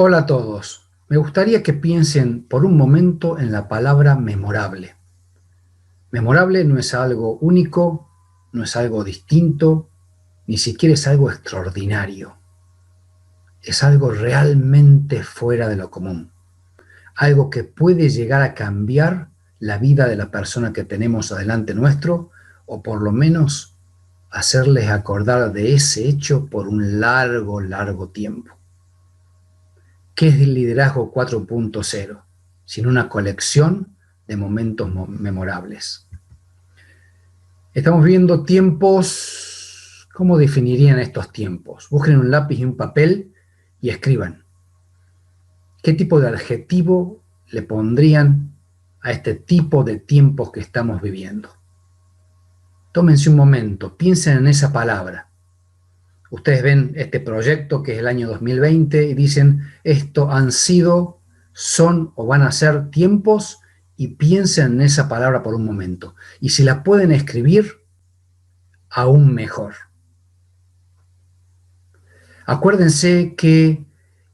Hola a todos. Me gustaría que piensen por un momento en la palabra memorable. Memorable no es algo único, no es algo distinto, ni siquiera es algo extraordinario. Es algo realmente fuera de lo común. Algo que puede llegar a cambiar la vida de la persona que tenemos adelante nuestro, o por lo menos hacerles acordar de ese hecho por un largo, largo tiempo. ¿Qué es el liderazgo 4.0? Sino una colección de momentos memorables. Estamos viendo tiempos. ¿Cómo definirían estos tiempos? Busquen un lápiz y un papel y escriban. ¿Qué tipo de adjetivo le pondrían a este tipo de tiempos que estamos viviendo? Tómense un momento, piensen en esa palabra. Ustedes ven este proyecto que es el año 2020 y dicen, esto han sido, son o van a ser tiempos, y piensen en esa palabra por un momento. Y si la pueden escribir, aún mejor. Acuérdense que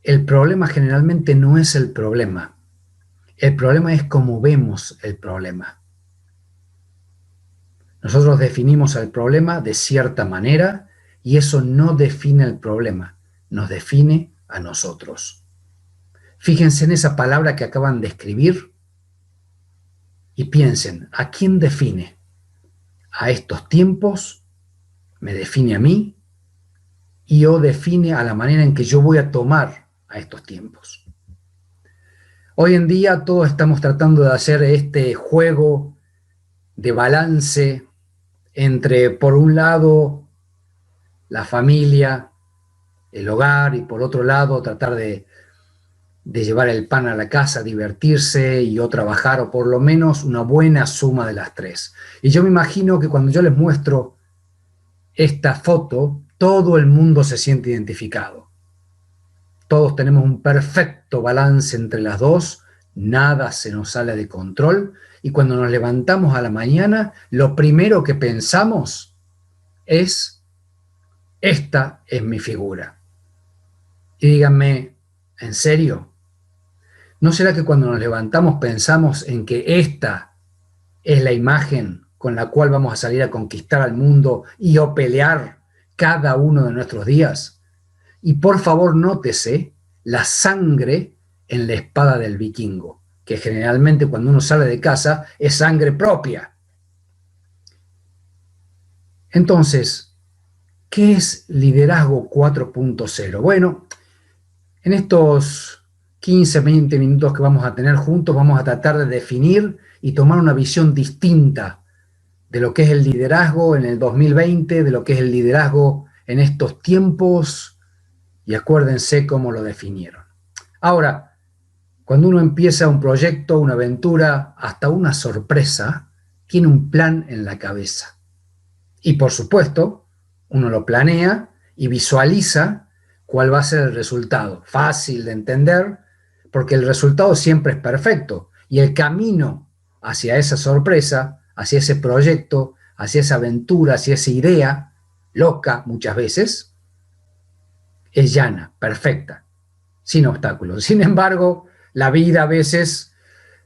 el problema generalmente no es el problema. El problema es cómo vemos el problema. Nosotros definimos el problema de cierta manera y eso no define el problema, nos define a nosotros. Fíjense en esa palabra que acaban de escribir y piensen, ¿a quién define? ¿A estos tiempos? ¿Me define a mí? ¿Y o define a la manera en que yo voy a tomar a estos tiempos? Hoy en día todos estamos tratando de hacer este juego de balance entre, por un lado, la familia, el hogar, y por otro lado, tratar de llevar el pan a la casa, divertirse y o trabajar, o por lo menos una buena suma de las tres. Y yo me imagino que cuando yo les muestro esta foto, todo el mundo se siente identificado. Todos tenemos un perfecto balance entre las dos, nada se nos sale de control, y cuando nos levantamos a la mañana, lo primero que pensamos es, esta es mi figura. Y díganme, ¿en serio? ¿No será que cuando nos levantamos pensamos en que esta es la imagen con la cual vamos a salir a conquistar al mundo y o pelear cada uno de nuestros días? Y por favor nótese la sangre en la espada del vikingo, que generalmente cuando uno sale de casa es sangre propia. Entonces, ¿qué es liderazgo 4.0? Bueno, en estos 15, 20 minutos que vamos a tener juntos, vamos a tratar de definir y tomar una visión distinta de lo que es el liderazgo en el 2020, de lo que es el liderazgo en estos tiempos, y acuérdense cómo lo definieron. Ahora, cuando uno empieza un proyecto, una aventura, hasta una sorpresa, tiene un plan en la cabeza. Y por supuesto, uno lo planea y visualiza cuál va a ser el resultado. Fácil de entender, porque el resultado siempre es perfecto. Y el camino hacia esa sorpresa, hacia ese proyecto, hacia esa aventura, hacia esa idea, loca muchas veces, es llana, perfecta, sin obstáculos. Sin embargo, la vida a veces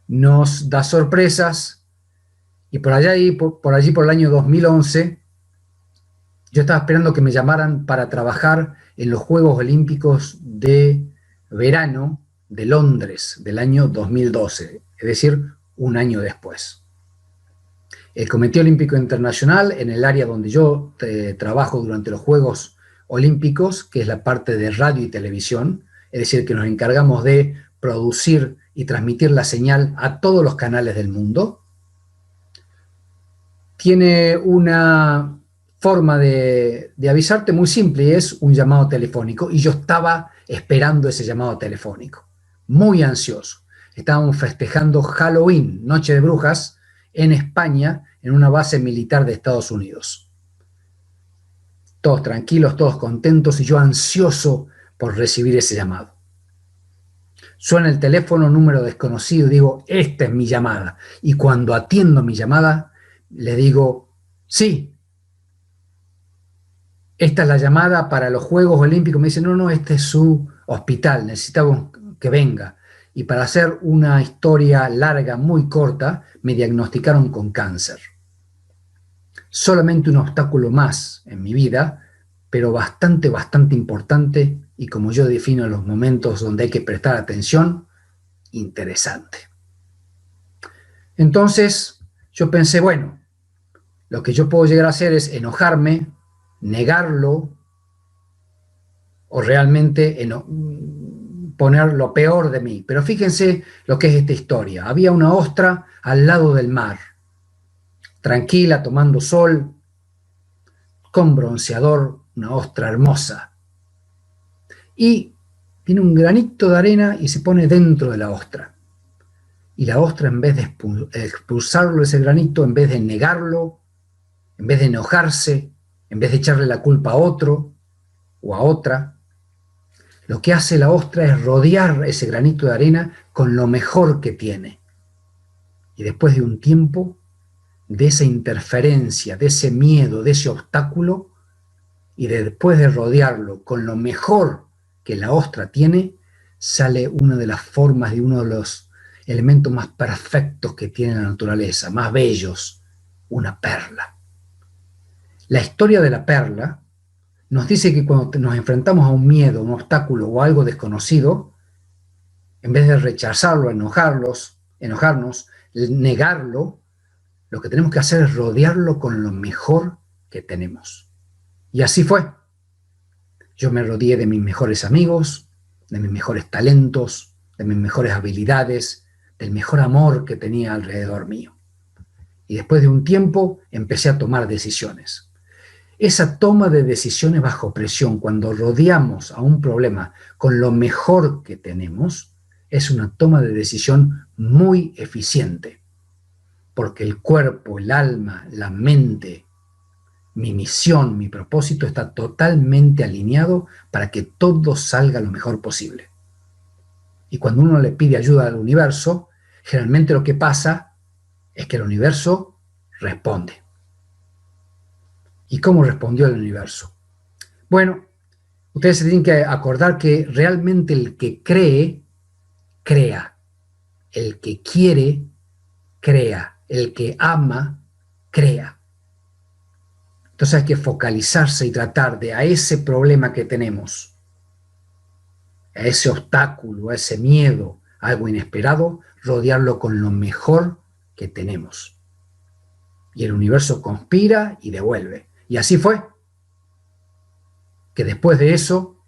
nos da sorpresas, y por allá y por allí por el año 2011 yo estaba esperando que me llamaran para trabajar en los Juegos Olímpicos de verano de Londres del año 2012, es decir, un año después. El Comité Olímpico Internacional, en el área donde yo trabajo durante los Juegos Olímpicos, que es la parte de radio y televisión, es decir, que nos encargamos de producir y transmitir la señal a todos los canales del mundo, tiene una forma de avisarte muy simple, y es un llamado telefónico, y yo estaba esperando ese llamado telefónico, muy ansioso. Estábamos festejando Halloween, Noche de Brujas, en España, en una base militar de Estados Unidos. Todos tranquilos, todos contentos, y yo ansioso por recibir ese llamado. Suena el teléfono, número desconocido, y digo, esta es mi llamada. Y cuando atiendo mi llamada, le digo, sí, esta es la llamada para los Juegos Olímpicos. Me dice, no, no, esta es su hospital, necesitamos que venga. Y para hacer una historia larga, muy corta, me diagnosticaron con cáncer. Solamente un obstáculo más en mi vida, pero bastante, bastante importante, y como yo defino los momentos donde hay que prestar atención, interesante. Entonces, yo pensé, bueno, lo que yo puedo llegar a hacer es enojarme, negarlo, o realmente poner lo peor de mí. Pero fíjense lo que es esta historia. Había una ostra al lado del mar, tranquila, tomando sol, con bronceador, una ostra hermosa. Y tiene un granito de arena y se pone dentro de la ostra. Y la ostra, en vez de expulsarlo ese granito, en vez de negarlo, en vez de enojarse, en vez de echarle la culpa a otro o a otra, lo que hace la ostra es rodear ese granito de arena con lo mejor que tiene. Y después de un tiempo, de esa interferencia, de ese miedo, de ese obstáculo, y después de rodearlo con lo mejor que la ostra tiene, sale una de las formas de uno de los elementos más perfectos que tiene la naturaleza, más bellos, una perla. La historia de la perla nos dice que cuando nos enfrentamos a un miedo, un obstáculo o algo desconocido, en vez de rechazarlo, enojarnos, negarlo, lo que tenemos que hacer es rodearlo con lo mejor que tenemos. Y así fue. Yo me rodeé de mis mejores amigos, de mis mejores talentos, de mis mejores habilidades, del mejor amor que tenía alrededor mío. Y después de un tiempo empecé a tomar decisiones. Esa toma de decisiones bajo presión, cuando rodeamos a un problema con lo mejor que tenemos, es una toma de decisión muy eficiente, porque el cuerpo, el alma, la mente, mi misión, mi propósito está totalmente alineado para que todo salga lo mejor posible. Y cuando uno le pide ayuda al universo, generalmente lo que pasa es que el universo responde. ¿Y cómo respondió el universo? Bueno, ustedes se tienen que acordar que realmente el que cree, crea. El que quiere, crea. El que ama, crea. Entonces hay que focalizarse y tratar de a ese problema que tenemos, a ese obstáculo, a ese miedo, a algo inesperado, rodearlo con lo mejor que tenemos. Y el universo conspira y devuelve. Y así fue. Que después de eso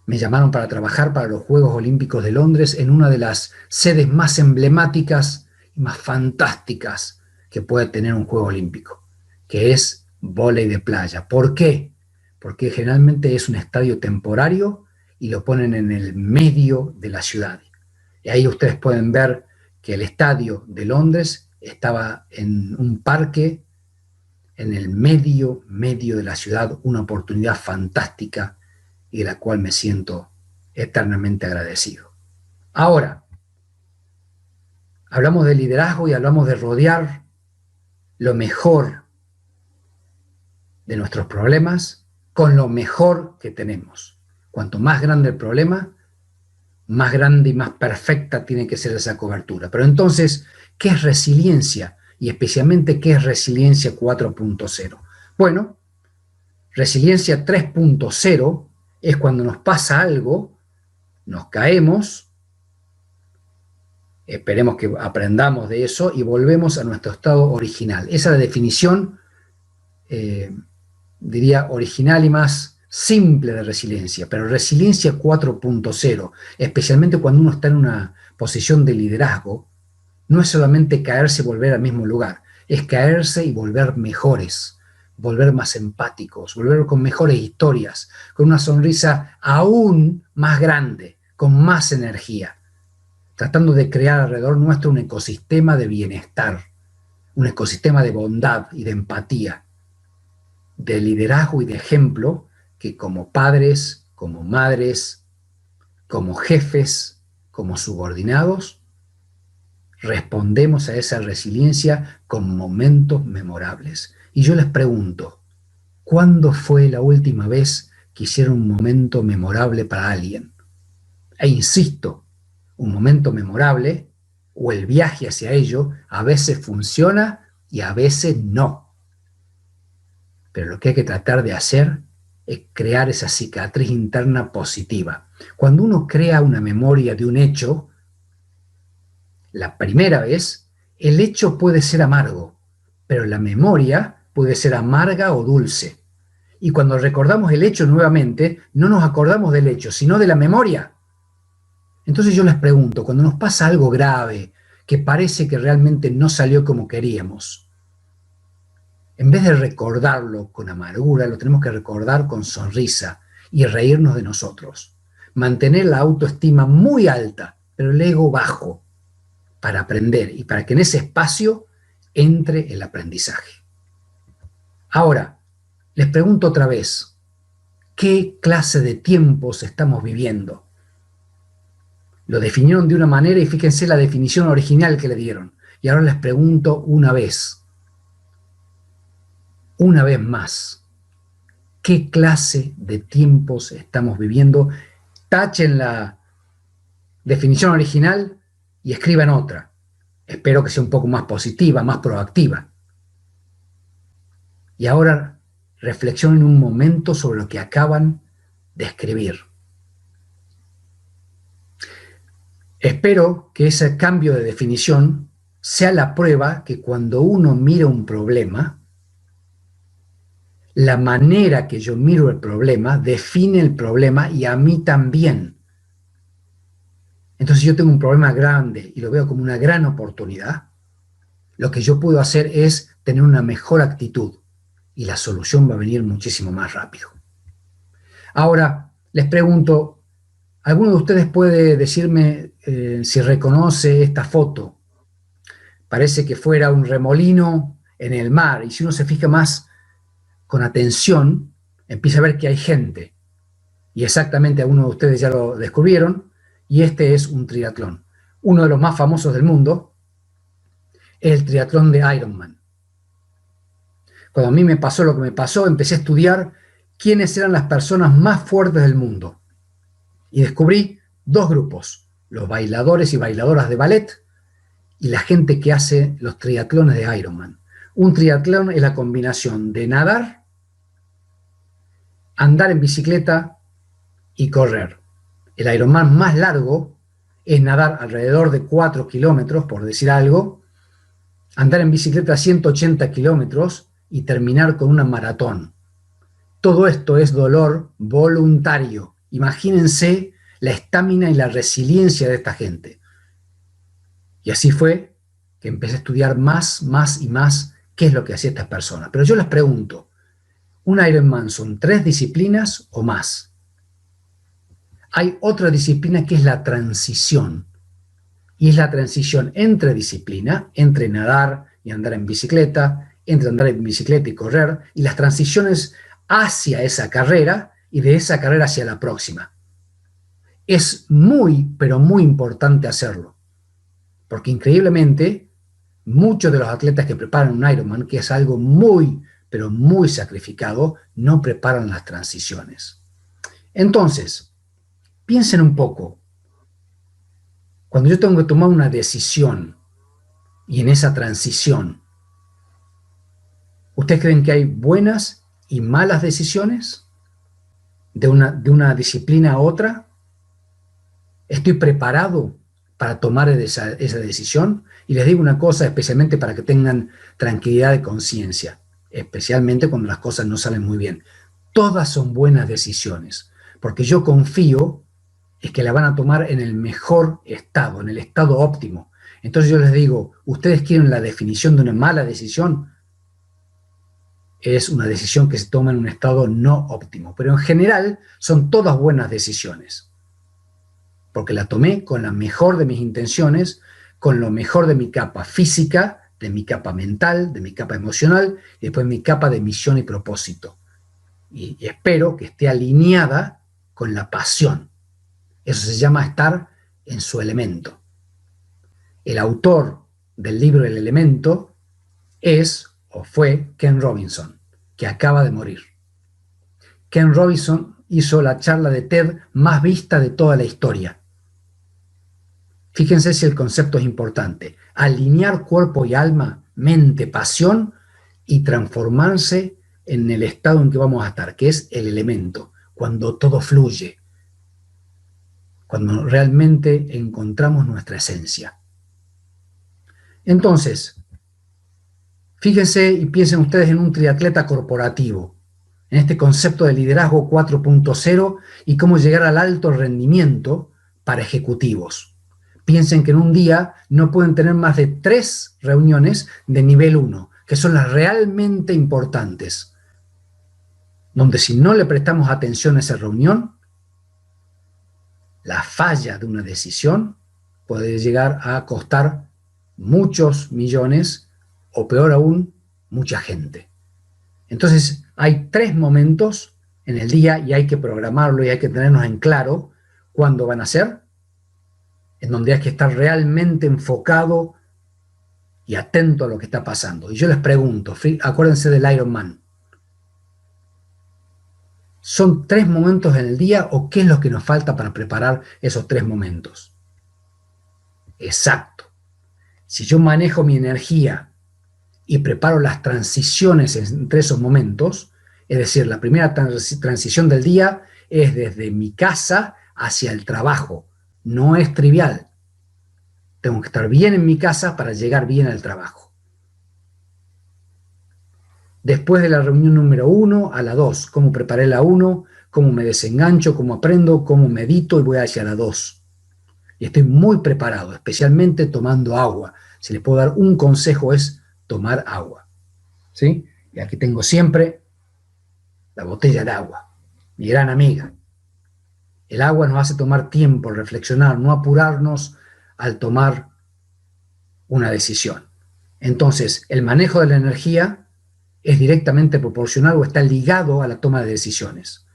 me llamaron para trabajar para los Juegos Olímpicos de Londres en una de las sedes más emblemáticas y más fantásticas que puede tener un Juego Olímpico, que es vóley de playa. ¿Por qué? Porque generalmente es un estadio temporario y lo ponen en el medio de la ciudad. Y ahí ustedes pueden ver que el estadio de Londres estaba en un parque en el medio de la ciudad, una oportunidad fantástica y de la cual me siento eternamente agradecido. Ahora, hablamos de liderazgo y hablamos de rodear lo mejor de nuestros problemas con lo mejor que tenemos. Cuanto más grande el problema, más grande y más perfecta tiene que ser esa cobertura. Pero entonces, ¿qué es resiliencia? Y especialmente, ¿qué es resiliencia 4.0? Bueno, resiliencia 3.0 es cuando nos pasa algo, nos caemos, esperemos que aprendamos de eso y volvemos a nuestro estado original. Esa es la definición, diría, original y más simple de resiliencia, pero resiliencia 4.0, especialmente cuando uno está en una posición de liderazgo, no es solamente caerse y volver al mismo lugar, es caerse y volver mejores, volver más empáticos, volver con mejores historias, con una sonrisa aún más grande, con más energía, tratando de crear alrededor nuestro un ecosistema de bienestar, un ecosistema de bondad y de empatía, de liderazgo y de ejemplo que como padres, como madres, como jefes, como subordinados, respondemos a esa resiliencia con momentos memorables. Y yo les pregunto, ¿cuándo fue la última vez que hicieron un momento memorable para alguien. E insisto, un momento memorable o el viaje hacia ello a veces funciona y a veces no. Pero lo que hay que tratar de hacer es crear esa cicatriz interna positiva. Cuando uno crea una memoria de un hecho, la primera vez, el hecho puede ser amargo, pero la memoria puede ser amarga o dulce. Y cuando recordamos el hecho nuevamente, no nos acordamos del hecho, sino de la memoria. Entonces yo les pregunto, cuando nos pasa algo grave, que parece que realmente no salió como queríamos, en vez de recordarlo con amargura, lo tenemos que recordar con sonrisa y reírnos de nosotros. Mantener la autoestima muy alta, pero el ego bajo, para aprender y para que en ese espacio entre el aprendizaje. Ahora, les pregunto otra vez, ¿qué clase de tiempos estamos viviendo? Lo definieron de una manera y fíjense la definición original que le dieron. Y ahora les pregunto una vez más, ¿qué clase de tiempos estamos viviendo? Tachen la definición original y escriban otra. Espero que sea un poco más positiva, más proactiva. Y ahora reflexionen un momento sobre lo que acaban de escribir. Espero que ese cambio de definición sea la prueba que cuando uno mira un problema, la manera que yo miro el problema define el problema y a mí también. Entonces, si yo tengo un problema grande y lo veo como una gran oportunidad, lo que yo puedo hacer es tener una mejor actitud y la solución va a venir muchísimo más rápido. Ahora, les pregunto, ¿alguno de ustedes puede decirme si reconoce esta foto? Parece que fuera un remolino en el mar, y si uno se fija más con atención, empieza a ver que hay gente. Y exactamente algunos de ustedes ya lo descubrieron, y este es un triatlón. Uno de los más famosos del mundo es el triatlón de Ironman. Cuando a mí me pasó lo que me pasó, empecé a estudiar quiénes eran las personas más fuertes del mundo. Y descubrí dos grupos, los bailadores y bailadoras de ballet y la gente que hace los triatlones de Ironman. Un triatlón es la combinación de nadar, andar en bicicleta y correr. El Ironman más largo es nadar alrededor de 4 kilómetros, por decir algo, andar en bicicleta 180 kilómetros y terminar con una maratón. Todo esto es dolor voluntario. Imagínense la estamina y la resiliencia de esta gente. Y así fue que empecé a estudiar más y más qué es lo que hacía esta persona. Pero yo les pregunto, ¿un Ironman son 3 disciplinas o más? Hay otra disciplina que es la transición. Y es la transición entre disciplina, entre nadar y andar en bicicleta, entre andar en bicicleta y correr, y las transiciones hacia esa carrera y de esa carrera hacia la próxima. Es muy, pero muy importante hacerlo. Porque increíblemente, muchos de los atletas que preparan un Ironman, que es algo muy, pero muy sacrificado, no preparan las transiciones. Entonces, piensen un poco. Cuando yo tengo que tomar una decisión y en esa transición, ¿ustedes creen que hay buenas y malas decisiones de una disciplina a otra? ¿Estoy preparado para tomar esa decisión? Y les digo una cosa, especialmente para que tengan tranquilidad de conciencia, especialmente cuando las cosas no salen muy bien. Todas son buenas decisiones, porque yo confío en que la van a tomar en el mejor estado, en el estado óptimo. Entonces yo les digo, ¿ustedes quieren la definición de una mala decisión? Es una decisión que se toma en un estado no óptimo, pero en general son todas buenas decisiones, porque la tomé con la mejor de mis intenciones, con lo mejor de mi capa física, de mi capa mental, de mi capa emocional, y después mi capa de misión y propósito. Y espero que esté alineada con la pasión. Eso se llama estar en su elemento. El autor del libro El Elemento es o fue Ken Robinson, que acaba de morir. Ken Robinson hizo la charla de TED más vista de toda la historia. Fíjense si el concepto es importante. Alinear cuerpo y alma, mente, pasión y transformarse en el estado en que vamos a estar, que es el elemento, cuando todo fluye, cuando realmente encontramos nuestra esencia. Entonces, fíjense y piensen ustedes en un triatleta corporativo, en este concepto de liderazgo 4.0 y cómo llegar al alto rendimiento para ejecutivos. Piensen que en un día no pueden tener más de 3 reuniones de nivel 1, que son las realmente importantes, donde si no le prestamos atención a esa reunión, la falla de una decisión puede llegar a costar muchos millones o peor aún, mucha gente. Entonces hay 3 momentos en el día y hay que programarlo y hay que tenernos en claro cuándo van a ser, en donde hay que estar realmente enfocado y atento a lo que está pasando. Y yo les pregunto, acuérdense del Ironman, ¿son 3 momentos en el día o qué es lo que nos falta para preparar esos 3 momentos? Exacto. Si yo manejo mi energía y preparo las transiciones entre esos momentos, es decir, la primera transición del día es desde mi casa hacia el trabajo. No es trivial. Tengo que estar bien en mi casa para llegar bien al trabajo. Después de la reunión número 1 a la 2, cómo preparé la 1, cómo me desengancho, cómo aprendo, cómo medito y voy hacia la 2. Y estoy muy preparado, especialmente tomando agua. Si les puedo dar un consejo es tomar agua. ¿Sí? Y aquí tengo siempre la botella de agua, mi gran amiga. El agua nos hace tomar tiempo, reflexionar, no apurarnos al tomar una decisión. Entonces, el manejo de la energía es directamente proporcional o está ligado a la toma de decisiones.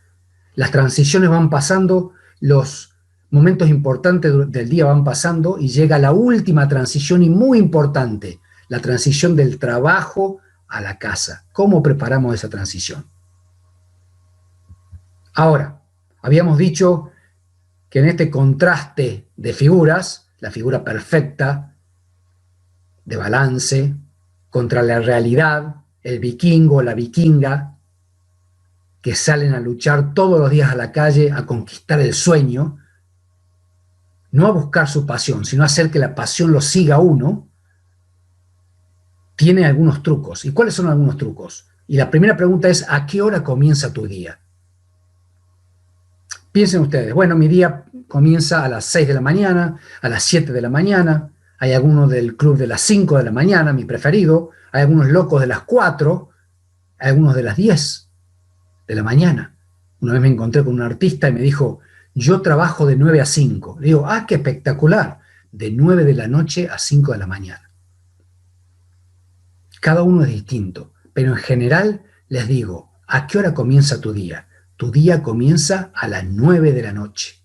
Las transiciones van pasando, los momentos importantes del día van pasando y llega la última transición y muy importante, la transición del trabajo a la casa. ¿Cómo preparamos esa transición? Ahora, habíamos dicho que en este contraste de figuras, la figura perfecta, de balance, contra la realidad, el vikingo, la vikinga, que salen a luchar todos los días a la calle a conquistar el sueño, no a buscar su pasión, sino a hacer que la pasión lo siga a uno, tiene algunos trucos. ¿Y cuáles son algunos trucos? Y la primera pregunta es, ¿a qué hora comienza tu día? Piensen ustedes, bueno, mi día comienza a las 6 de la mañana, a las 7 de la mañana, hay algunos del club de las 5 de la mañana, mi preferido, hay algunos locos de las 4, hay algunos de las 10 de la mañana. Una vez me encontré con un artista y me dijo, yo trabajo de 9 a 5. Le digo, qué espectacular, de 9 de la noche a 5 de la mañana. Cada uno es distinto, pero en general les digo, ¿a qué hora comienza tu día? Tu día comienza a las 9 de la noche.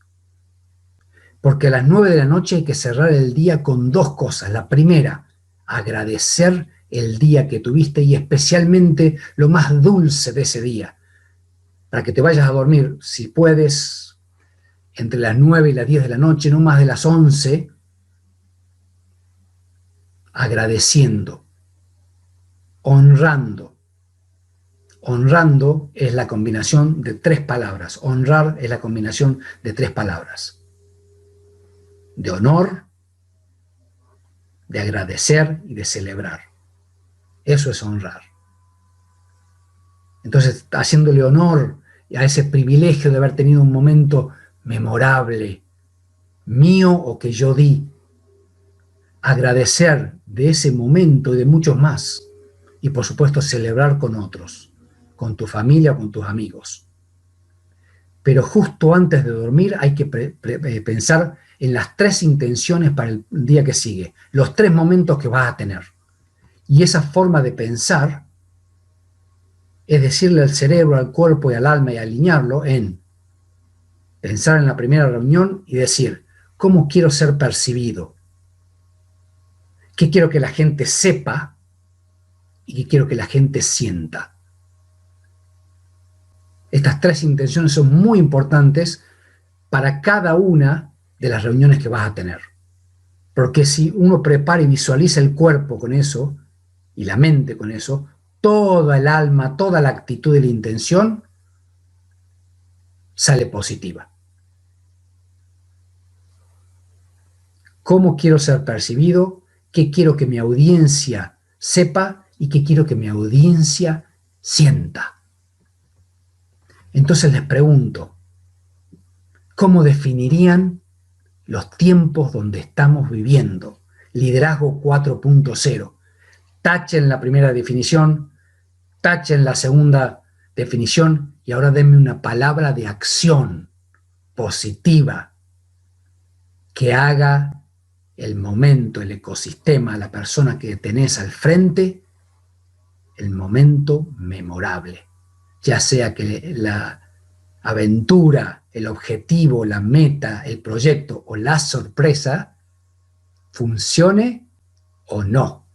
Porque a las 9 de la noche hay que cerrar el día con 2 cosas. La primera, agradecer el día que tuviste y especialmente lo más dulce de ese día. Para que te vayas a dormir, si puedes, entre las 9 y las 10 de la noche, no más de las 11, agradeciendo, honrando. Honrando es la combinación de 3 palabras. Honrar es la combinación de 3 palabras. De honor, de agradecer y de celebrar. Eso es honrar. Entonces, haciéndole honor a ese privilegio de haber tenido un momento memorable, mío o que yo di. Agradecer de ese momento y de muchos más. Y por supuesto, celebrar con otros, con tu familia o con tus amigos. Pero justo antes de dormir hay que pensar en las 3 intenciones para el día que sigue, los 3 momentos que vas a tener. Y esa forma de pensar es decirle al cerebro, al cuerpo y al alma y alinearlo en pensar en la primera reunión y decir, ¿cómo quiero ser percibido? ¿Qué quiero que la gente sepa? ¿Y qué quiero que la gente sienta? Estas 3 intenciones son muy importantes para cada una de las reuniones que vas a tener. Porque si uno prepara y visualiza el cuerpo con eso, y la mente con eso, toda el alma, toda la actitud y la intención sale positiva. ¿Cómo quiero ser percibido? ¿Qué quiero que mi audiencia sepa? ¿Y qué quiero que mi audiencia sienta? Entonces les pregunto, ¿cómo definirían los tiempos donde estamos viviendo? Liderazgo 4.0. Tachen la primera definición, tachen la segunda definición y ahora denme una palabra de acción positiva que haga el momento, el ecosistema, la persona que tenés al frente, el momento memorable. Ya sea que la aventura, el objetivo, la meta, el proyecto o la sorpresa funcione o no.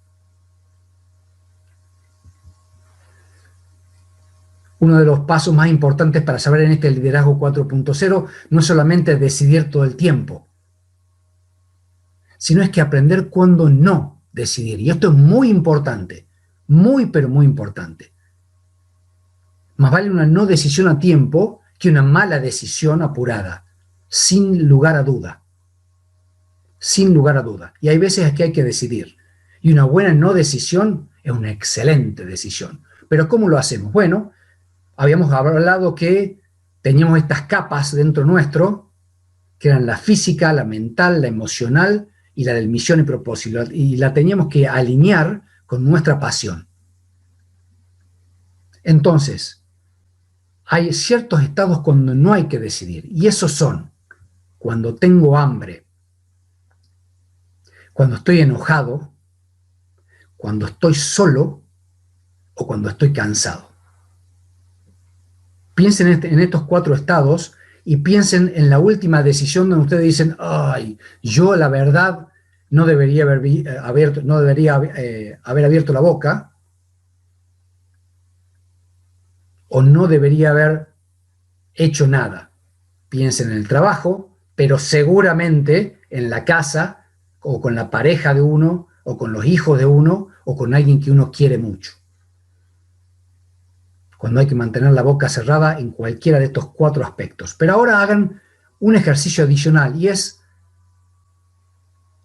Uno de los pasos más importantes para saber en este liderazgo 4.0 no es solamente decidir todo el tiempo, sino es que aprender cuándo no decidir. Y esto es muy importante, muy pero muy importante. Más vale una no decisión a tiempo que una mala decisión apurada, sin lugar a duda. Sin lugar a duda. Y hay veces que hay que decidir. Y una buena no decisión es una excelente decisión. Pero ¿cómo lo hacemos? Bueno, habíamos hablado que teníamos estas capas dentro nuestro, que eran la física, la mental, la emocional y la del misión y propósito. Y la teníamos que alinear con nuestra pasión. Entonces, hay ciertos estados cuando no hay que decidir. Y esos son cuando tengo hambre, cuando estoy enojado, cuando estoy solo o cuando estoy cansado. Piensen en estos 4 estados y piensen en la última decisión donde ustedes dicen, ay, yo la verdad no debería haber abierto la boca o no debería haber hecho nada. Piensen en el trabajo, pero seguramente en la casa o con la pareja de uno o con los hijos de uno o con alguien que uno quiere mucho. Cuando hay que mantener la boca cerrada en cualquiera de estos 4 aspectos. Pero ahora hagan un ejercicio adicional y es,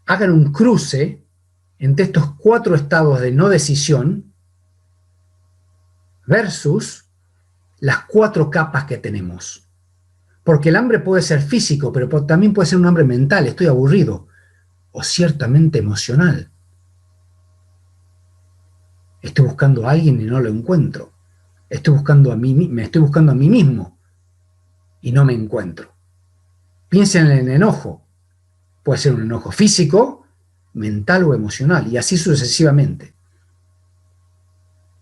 hagan un cruce entre estos 4 estados de no decisión versus las 4 capas que tenemos. Porque el hambre puede ser físico, pero también puede ser un hambre mental, estoy aburrido, o ciertamente emocional. Estoy buscando a alguien y no lo encuentro. Me estoy buscando a mí mismo y no me encuentro. Piensen en el enojo. Puede ser un enojo físico, mental o emocional, y así sucesivamente.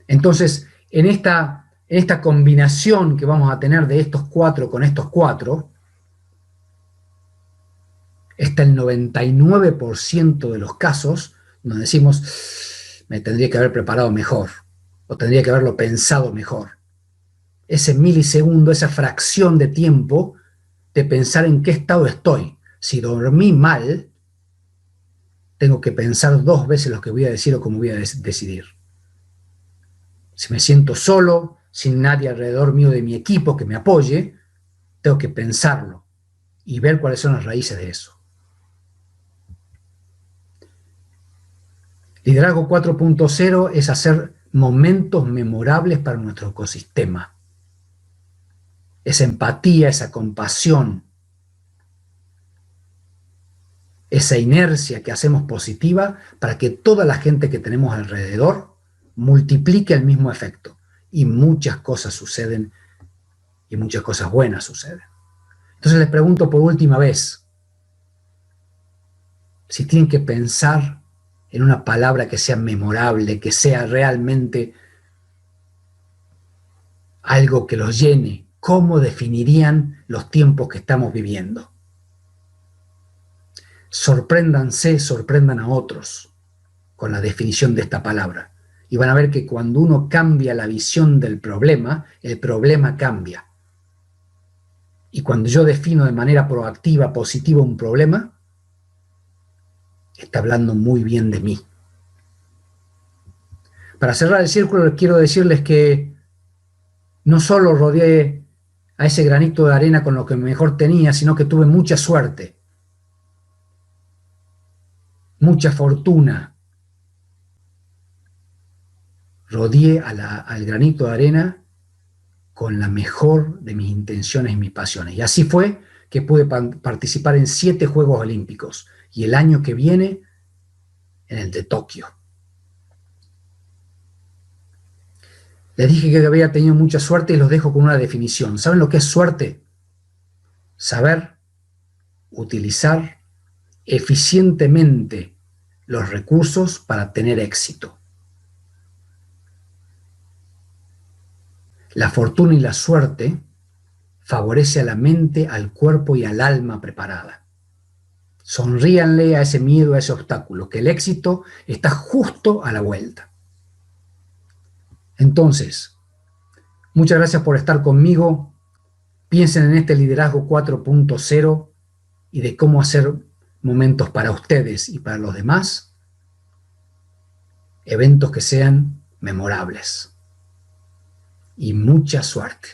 Entonces, en esta combinación que vamos a tener de estos 4 con estos 4, está el 99% de los casos donde decimos, me tendría que haber preparado mejor, o tendría que haberlo pensado mejor. Ese milisegundo, esa fracción de tiempo de pensar en qué estado estoy. Si dormí mal, tengo que pensar 2 veces lo que voy a decir o cómo voy a decidir. Si me siento solo, sin nadie alrededor mío de mi equipo que me apoye, tengo que pensarlo y ver cuáles son las raíces de eso. Liderazgo 4.0 es hacer momentos memorables para nuestro ecosistema. Esa empatía, esa compasión, esa inercia que hacemos positiva para que toda la gente que tenemos alrededor multiplique el mismo efecto. Y muchas cosas suceden y muchas cosas buenas suceden. Entonces les pregunto por última vez, si tienen que pensar en una palabra que sea memorable, que sea realmente algo que los llene, ¿cómo definirían los tiempos que estamos viviendo? Sorpréndanse, sorprendan a otros con la definición de esta palabra. Y van a ver que cuando uno cambia la visión del problema, el problema cambia. Y cuando yo defino de manera proactiva, positiva un problema, está hablando muy bien de mí. Para cerrar el círculo, quiero decirles que no solo rodeé a ese granito de arena con lo que mejor tenía, sino que tuve mucha suerte, mucha fortuna. Rodeé al granito de arena con la mejor de mis intenciones y mis pasiones. Y así fue que pude participar en 7 Juegos Olímpicos y el año que viene en el de Tokio. Les dije que había tenido mucha suerte y los dejo con una definición. ¿Saben lo que es suerte? Saber utilizar eficientemente los recursos para tener éxito. La fortuna y la suerte favorece a la mente, al cuerpo y al alma preparada. Sonríanle a ese miedo, a ese obstáculo, que el éxito está justo a la vuelta. Entonces, muchas gracias por estar conmigo. Piensen en este liderazgo 4.0 y de cómo hacer momentos para ustedes y para los demás, eventos que sean memorables. Y mucha suerte.